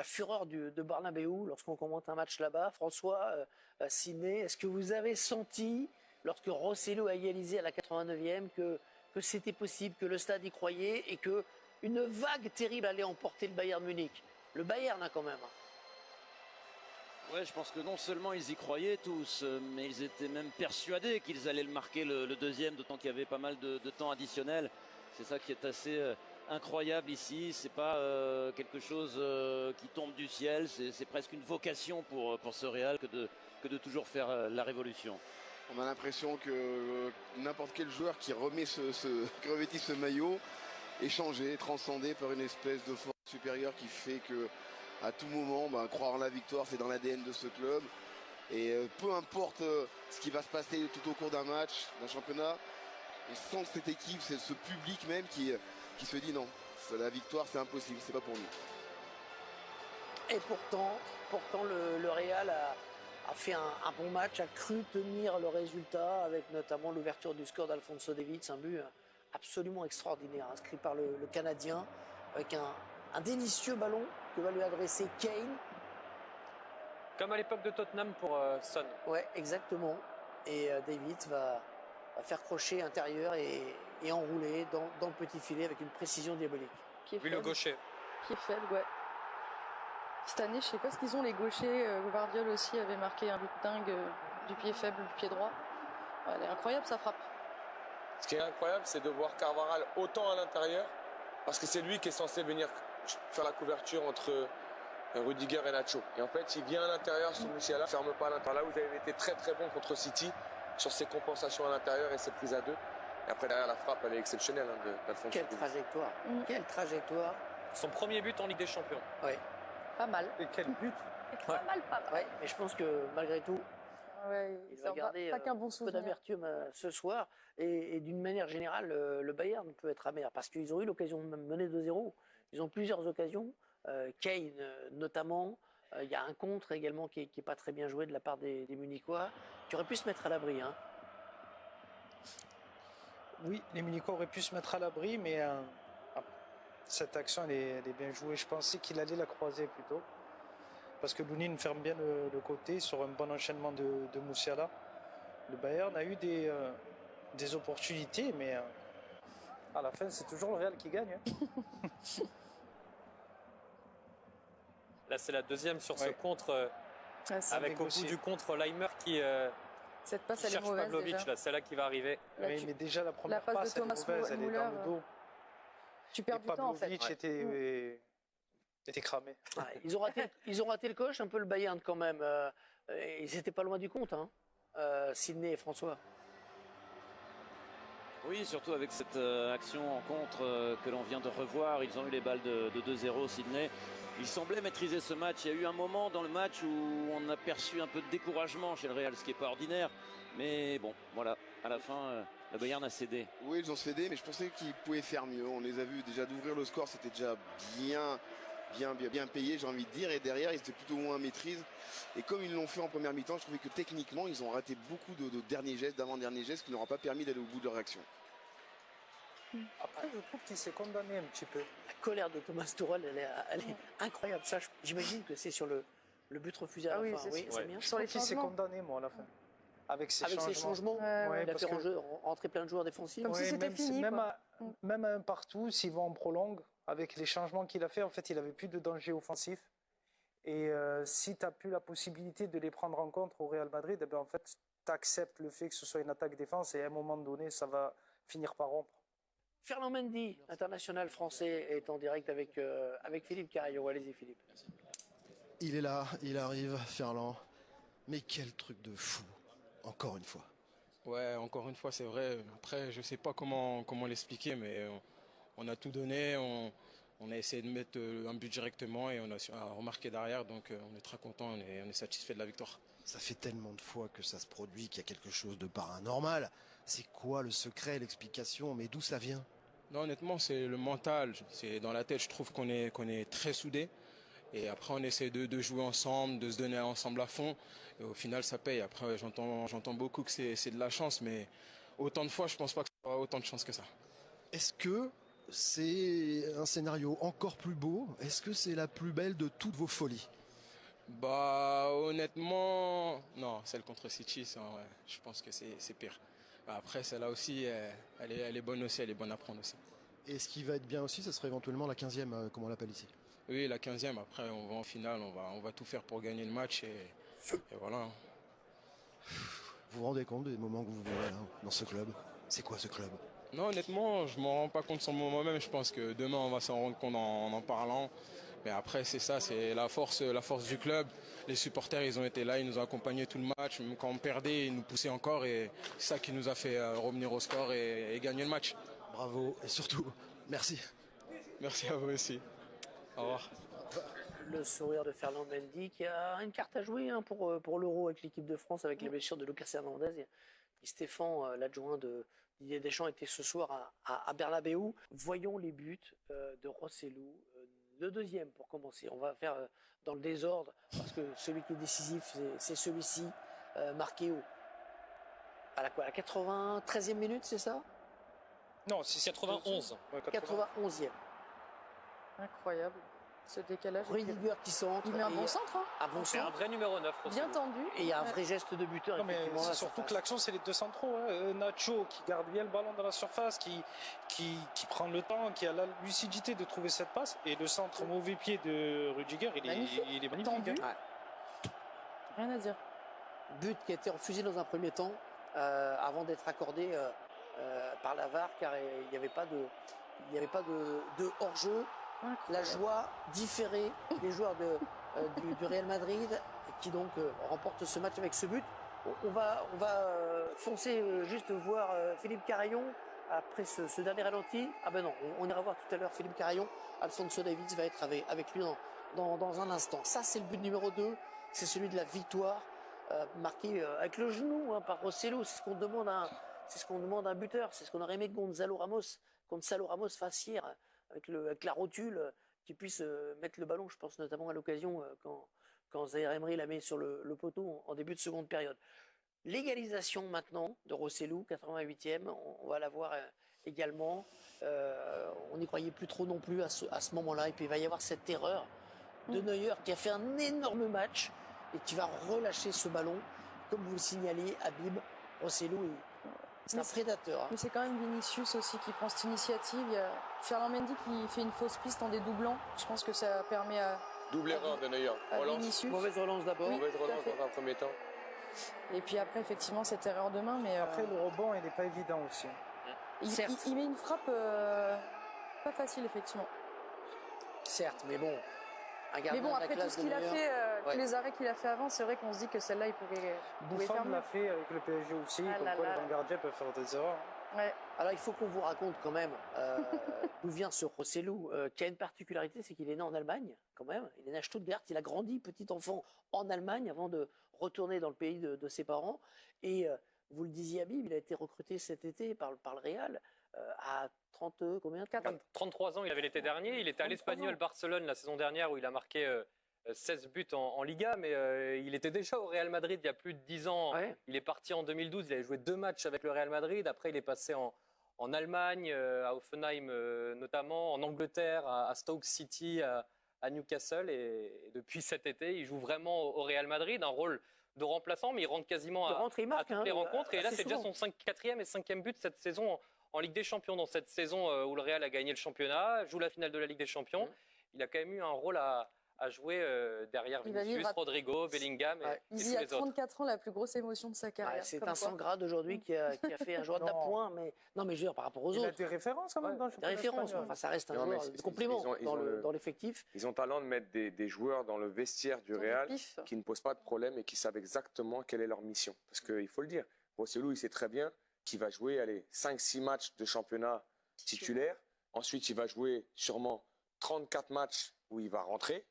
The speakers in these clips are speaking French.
la fureur de Bernabéu lorsqu'on commente un match là-bas. François, Sidney, est-ce que vous avez senti, lorsque Rosselló a égalisé à la 89e, que c'était possible, que le stade y croyait et que une vague terrible allait emporter le Bayern Munich? Le Bayern, quand même. Ouais, je pense que non seulement ils y croyaient tous, mais ils étaient même persuadés qu'ils allaient le marquer le deuxième, d'autant qu'il y avait pas mal de temps additionnel. C'est ça qui est assez incroyable ici. C'est pas quelque chose qui tombe du ciel. C'est presque une vocation pour ce Real que de toujours faire la révolution. On a l'impression que n'importe quel joueur qui revêtit ce maillot est changé, transcendé par une espèce de force supérieure qui fait que à tout moment, croire en la victoire, c'est dans l'ADN de ce club. Et peu importe ce qui va se passer tout au cours d'un match, d'un championnat, on sent que cette équipe, c'est ce public même qui se dit non, la victoire c'est impossible, c'est pas pour nous. Et pourtant le Real a fait un bon match, a cru tenir le résultat avec notamment l'ouverture du score d'Alphonso Davies, un but absolument extraordinaire, inscrit par le Canadien, avec un délicieux ballon que va lui adresser Kane. Comme à l'époque de Tottenham pour Son. Ouais, exactement. Et Davies va faire crochet intérieur et enrouler dans le petit filet avec une précision diabolique. Oui, le gaucher. Pied faible, ouais. Cette année, je sais pas ce qu'ils ont, les gauchers. Guardiola aussi avait marqué un but dingue du pied faible, du pied droit. Ouais, elle est incroyable, sa frappe. Ce qui est incroyable, c'est de voir Carvajal autant à l'intérieur, parce que c'est lui qui est censé venir faire la couverture entre Rudiger et Nacho. Et en fait, il vient à l'intérieur, ce monsieur-là, ferme pas à l'intérieur. Là, vous avez été très très bon contre City sur ses compensations à l'intérieur et ses prises à deux. Et après, derrière, la frappe, elle est exceptionnelle d'Alphonso. Quelle trajectoire, quelle trajectoire. Son premier but en Ligue des Champions. Oui. Pas mal. Et quel but. Pas mal. Ouais, mais je pense que malgré tout, il va garder pas qu'un bon un peu souvenir. d'amertume ce soir. Et d'une manière générale, le Bayern peut être amer parce qu'ils ont eu l'occasion de mener 2-0. Ils ont plusieurs occasions. Kane notamment. Il y a un contre également qui est pas très bien joué de la part des Munichois, qui aurait pu se mettre à l'abri. Hein. Oui, les Munichois auraient pu se mettre à l'abri, mais cette action elle est bien jouée. Je pensais qu'il allait la croiser plutôt. Parce que Lunin ferme bien le côté sur un bon enchaînement de Musiala. Le Bayern a eu des opportunités, mais à la fin, c'est toujours le Real qui gagne. Hein. Là, c'est la deuxième sur ce contre, avec au bout du contre Leimer qui cette passe, elle est cherche mauvaise, Pavlovic. déjà. Là, c'est là qui va arriver. Là, mais déjà, la première passe passe, de elle est Thomas mauvaise, elle est dans le dos. Tu perds et du temps, en fait. Pavlovic était cramé. Ouais, ils ont raté le coche, un peu le Bayern quand même. Ils n'étaient pas loin du compte, hein. Sidney et François. Oui, surtout avec cette action en contre que l'on vient de revoir. Ils ont eu les balles de 2-0, Sidney. Ils semblaient maîtriser ce match. Il y a eu un moment dans le match où on a perçu un peu de découragement chez le Real, ce qui n'est pas ordinaire. Mais bon, voilà, à la fin, le Bayern a cédé. Oui, ils ont cédé, mais je pensais qu'ils pouvaient faire mieux. On les a vus déjà d'ouvrir le score, c'était déjà bien payé, j'ai envie de dire. Et derrière, ils étaient plutôt moins en maîtrise. Et comme ils l'ont fait en première mi-temps, je trouvais que techniquement, ils ont raté beaucoup de derniers gestes, d'avant-derniers gestes, qui n'aura pas permis d'aller au bout de leur action. Après, je trouve qu'il s'est condamné un petit peu. La colère de Thomas Tuchel, elle est incroyable. Ça, j'imagine que c'est sur le but refusé à la fin. Oui, c'est bien. Sur les Il s'est changements. condamné, moi, à la fin. Avec ses changements, Ouais, il a parce fait que- rentrer plein de joueurs défensifs. Comme si c'était même, fini, Même, quoi. même à un partout, s'il va en prolongue, avec les changements qu'il a fait, en fait, il n'avait plus de danger offensif. Et si tu n'as plus la possibilité de les prendre en compte au Real Madrid, eh ben, en fait, tu acceptes le fait que ce soit une attaque-défense et à un moment donné, ça va finir par rompre. Fernand Mendy, international français, est en direct avec Philippe Carriot. Allez-y, Philippe. Il est là, il arrive, Ferland. Mais quel truc de fou, encore une fois. Ouais, encore une fois, c'est vrai. Après, je sais pas comment l'expliquer, mais on a tout donné. On a essayé de mettre un but directement et on a remarqué derrière. Donc, on est très content, on est satisfait de la victoire. Ça fait tellement de fois que ça se produit qu'il y a quelque chose de paranormal. C'est quoi le secret, l'explication? Mais d'où ça vient? Non, honnêtement, c'est le mental. C'est dans la tête. Je trouve qu'on est très soudés. Et après, on essaie de jouer ensemble, de se donner ensemble à fond. Et au final, ça paye. Après, j'entends beaucoup que c'est de la chance, mais autant de fois, je pense pas que ça aura autant de chance que ça. Est-ce que c'est un scénario encore plus beau. Est-ce que c'est la plus belle de toutes vos folies? Bah honnêtement, non, celle contre City, je pense que c'est pire. Après, celle-là aussi, elle est bonne aussi, elle est bonne à prendre aussi. Et ce qui va être bien aussi, ça serait éventuellement la 15e, comme on l'appelle ici. Oui, la 15e, après on va en finale, on va tout faire pour gagner le match et voilà. Vous vous rendez compte des moments que vous vivez là, dans ce club? C'est quoi ce club? Non, honnêtement, je ne m'en rends pas compte sur le moment même. Je pense que demain, on va s'en rendre compte en parlant. Mais après, c'est ça, c'est la force du club. Les supporters, ils ont été là, ils nous ont accompagnés tout le match. Même quand on perdait, ils nous poussaient encore. Et c'est ça qui nous a fait revenir au score et gagner le match. Bravo et surtout, merci. Merci à vous aussi. Au revoir. Le sourire de Ferland Mendy qui a une carte à jouer pour l'Euro avec l'équipe de France, avec les blessures de Lucas Hernandez. Et Stéphane, l'adjoint de Didier Deschamps, était ce soir à Bernabéu. Voyons les buts de Rosselló. Le deuxième pour commencer. On va faire dans le désordre parce que celui qui est décisif, c'est celui-ci, marqué à la 93e minute, c'est ça? Non, c'est 91. 91e. Incroyable. Ce décalage. Rudiger qui centre. Il met un bon centre. Hein. Un bon C'est un centre. vrai numéro 9. Bien tendu. Et il y a un vrai geste de buteur. Non, mais effectivement, c'est là, surtout ça que l'action, c'est les deux centraux. Hein. Nacho qui garde bien le ballon dans la surface, qui prend le temps, qui a la lucidité de trouver cette passe. Et le centre mauvais pied de Rudiger, il est magnifique. Tendu. Hein. Ouais. Rien à dire. But qui a été refusé dans un premier temps avant d'être accordé par la VAR car il n'y avait pas de hors-jeu. La joie différée des joueurs du Real Madrid qui donc remporte ce match avec ce but. On va foncer juste voir Philippe Carayon après ce dernier ralenti. Ah ben non, on ira voir tout à l'heure Philippe Carayon. Alphonso Davies va être avec lui dans un instant. Ça, c'est le but numéro 2. C'est celui de la victoire marqué avec le genou par Rosselló. C'est ce qu'on demande à un buteur. C'est ce qu'on aurait aimé que Gonzalo Ramos fasse hier avec la rotule, qui puisse mettre le ballon. Je pense notamment à l'occasion quand Zaïre Emery la met sur le poteau en début de seconde période. L'égalisation maintenant de Rosselló, 88e, on va la voir également. On n'y croyait plus trop non plus à ce moment-là. Et puis il va y avoir cette erreur de Neuer qui a fait un énorme match et qui va relâcher ce ballon. Comme vous le signalez, Habib, Rosselló, c'est un prédateur. Mais c'est quand même Vinicius aussi qui prend cette initiative. Il y a Ferland Mendy qui fait une fausse piste en dédoublant. Je pense que ça permet à... Double erreur de Neuer. Vinicius. Mauvaise relance d'abord. Oui, Mauvaise relance dans un premier temps. Et puis après, effectivement, cette erreur de main. Mais Après, le rebond, il n'est pas évident aussi. Il met une frappe pas facile, effectivement. Certes, mais bon. Mais bon, après tout ce qu'il a fait, tous les arrêts qu'il a fait avant, c'est vrai qu'on se dit que celle-là, il pouvait faire Buffon mieux. l'a fait avec le PSG aussi, Ah comme là quoi là. les bons gardiens peuvent faire des erreurs. Ouais. Alors il faut qu'on vous raconte quand même d'où vient ce Rosselló, qui a une particularité, c'est qu'il est né en Allemagne quand même. Il est né à Stuttgart, il a grandi petit enfant en Allemagne avant de retourner dans le pays de ses parents. Et vous le disiez, Habib, il a été recruté cet été par le Real à 33 ans, il avait l'été dernier. Il était à l'Espagnol Barcelone la saison dernière où il a marqué 16 buts en Liga, mais il était déjà au Real Madrid il y a plus de 10 ans. Ouais. Il est parti en 2012, il avait joué 2 matchs avec le Real Madrid. Après, il est passé en Allemagne, à Hoffenheim notamment, en Angleterre, à Stoke City, à Newcastle. Et depuis cet été, il joue vraiment au Real Madrid, un rôle de remplaçant, mais il rentre quasiment à toutes les rencontres. Et là, c'est déjà son 4e et 5e but cette saison en Ligue des Champions. Dans cette saison où le Real a gagné le championnat, joue la finale de la Ligue des Champions. Il a quand même eu un rôle à jouer derrière Vinicius, Rodrigo, Bellingham et tous il a les autres. 34 ans, la plus grosse émotion de sa carrière. c'est un sans grade aujourd'hui qui a fait un joueur d'appoint, mais non, mais je veux dire par rapport aux autres. Il a des références quand même dans le Des références, enfin ça reste un joueur de complément dans l'effectif. Ils ont le talent de mettre des joueurs dans le vestiaire du Real qui ne posent pas de problème et qui savent exactement quelle est leur mission. Parce qu'il faut le dire, Rosselló, il sait très bien qu'il va jouer 5-6 matchs de championnat titulaire. Ensuite, il va jouer sûrement 34 matchs où il va rentrer.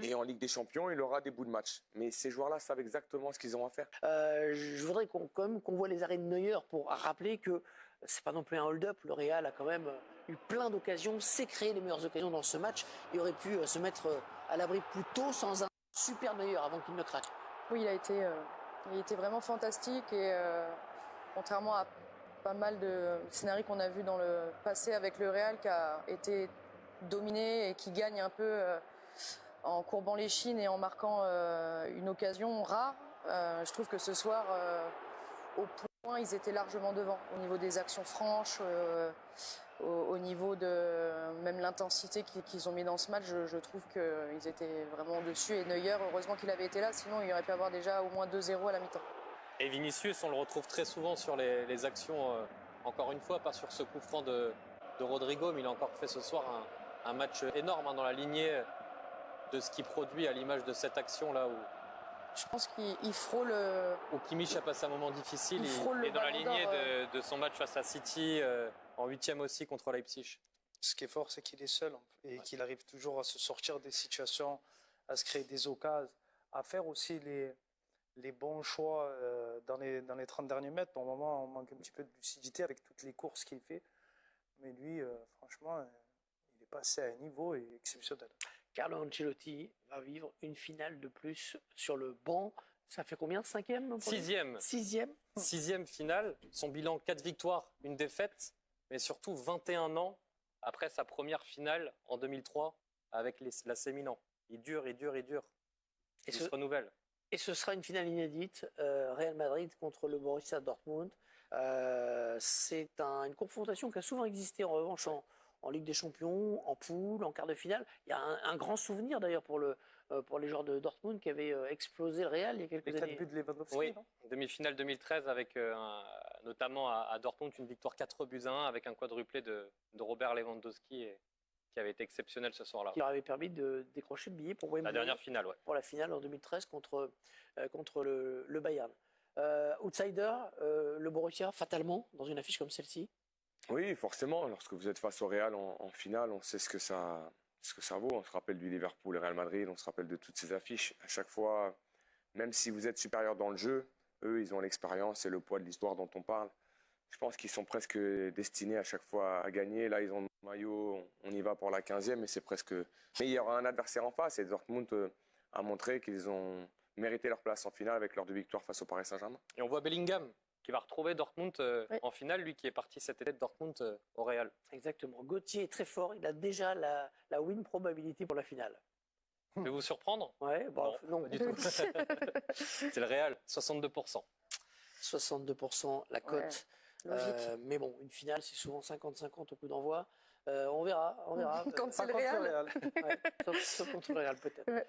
Et en Ligue des Champions, il aura des bouts de match. Mais ces joueurs-là savent exactement ce qu'ils ont à faire. Je voudrais qu'on voit les arrêts de Neuer pour rappeler que c'est pas non plus un hold-up. Le Real a quand même eu plein d'occasions, s'est créé les meilleures occasions dans ce match. Il aurait pu se mettre à l'abri plus tôt sans un super Neuer avant qu'il ne craque. Oui, il a été vraiment fantastique et contrairement à pas mal de scénarios qu'on a vus dans le passé avec le Real qui a été dominé et qui gagne un peu en courbant les chines et en marquant une occasion rare. Je trouve que ce soir, au point, ils étaient largement devant au niveau des actions franches, au niveau de même l'intensité qu'ils ont mis dans ce match. Je trouve qu'ils étaient vraiment au-dessus. Et Neuer, heureusement qu'il avait été là, sinon il aurait pu avoir déjà au moins 2-0 à la mi-temps. Et Vinicius, on le retrouve très souvent sur les actions, encore une fois, pas sur ce coup franc de Rodrigo, mais il a encore fait ce soir un match énorme dans la lignée de ce qu'il produit à l'image de cette action-là où je pense qu'il frôle. Où Kimmich a passé un moment difficile. Il est dans la lignée de son match face à City, en 8e aussi contre Leipzig. Ce qui est fort, c'est qu'il est seul et qu'il arrive toujours à se sortir des situations, à se créer des occasions, à faire aussi les bons choix dans les 30 derniers mètres. Pour le moment, on manque un petit peu de lucidité avec toutes les courses qu'il fait. Mais lui, franchement, il est passé à un niveau exceptionnel. Carlo Ancelotti va vivre une finale de plus sur le banc. Ça fait combien? 5e? 6e. 6e. 6e finale. Son bilan, 4 victoires, 1 défaite. Mais surtout 21 ans après sa première finale en 2003 avec l'AC Milan. Il dure. Il se renouvelle. Et ce sera une finale inédite, Real Madrid contre le Borussia Dortmund. C'est une confrontation qui a souvent existé en revanche en Ligue des Champions, en poule, en quart de finale. Il y a un grand souvenir d'ailleurs pour les joueurs de Dortmund qui avaient explosé le Real il y a quelques années. 4 buts de Lewandowski, oui, non demi-finale 2013 avec notamment à Dortmund une victoire 4-1 avec un quadruplé de Robert Lewandowski qui avait été exceptionnel ce soir-là. Qui leur avait permis de décrocher le billet pour Wembley. La dernière finale, ouais. Pour la finale en 2013 contre le Bayern. Outsider, le Borussia, fatalement, dans une affiche comme celle-ci. Oui, forcément. Lorsque vous êtes face au Real en finale, on sait ce que ça vaut. On se rappelle du Liverpool et Real Madrid, on se rappelle de toutes ces affiches. À chaque fois, même si vous êtes supérieur dans le jeu, eux, ils ont l'expérience et le poids de l'histoire dont on parle. Je pense qu'ils sont presque destinés à chaque fois à gagner. Là, ils ont le maillot, on y va pour la 15e, mais c'est presque... Mais il y aura un adversaire en face et Dortmund a montré qu'ils ont mérité leur place en finale avec leurs 2 victoires face au Paris Saint-Germain. Et on voit Bellingham qui va retrouver Dortmund en finale, lui qui est parti cet été de Dortmund au Real. Exactement. Gauthier est très fort, il a déjà la win probability pour la finale. Je vais vous surprendre? Ouais, non, pas du tout. C'est le Real, 62%. 62% la cote. Ouais, mais bon, une finale, c'est souvent 50-50 au coup d'envoi. On verra. Quand c'est le Real. Ouais, sauf contre le Real peut-être. Ouais.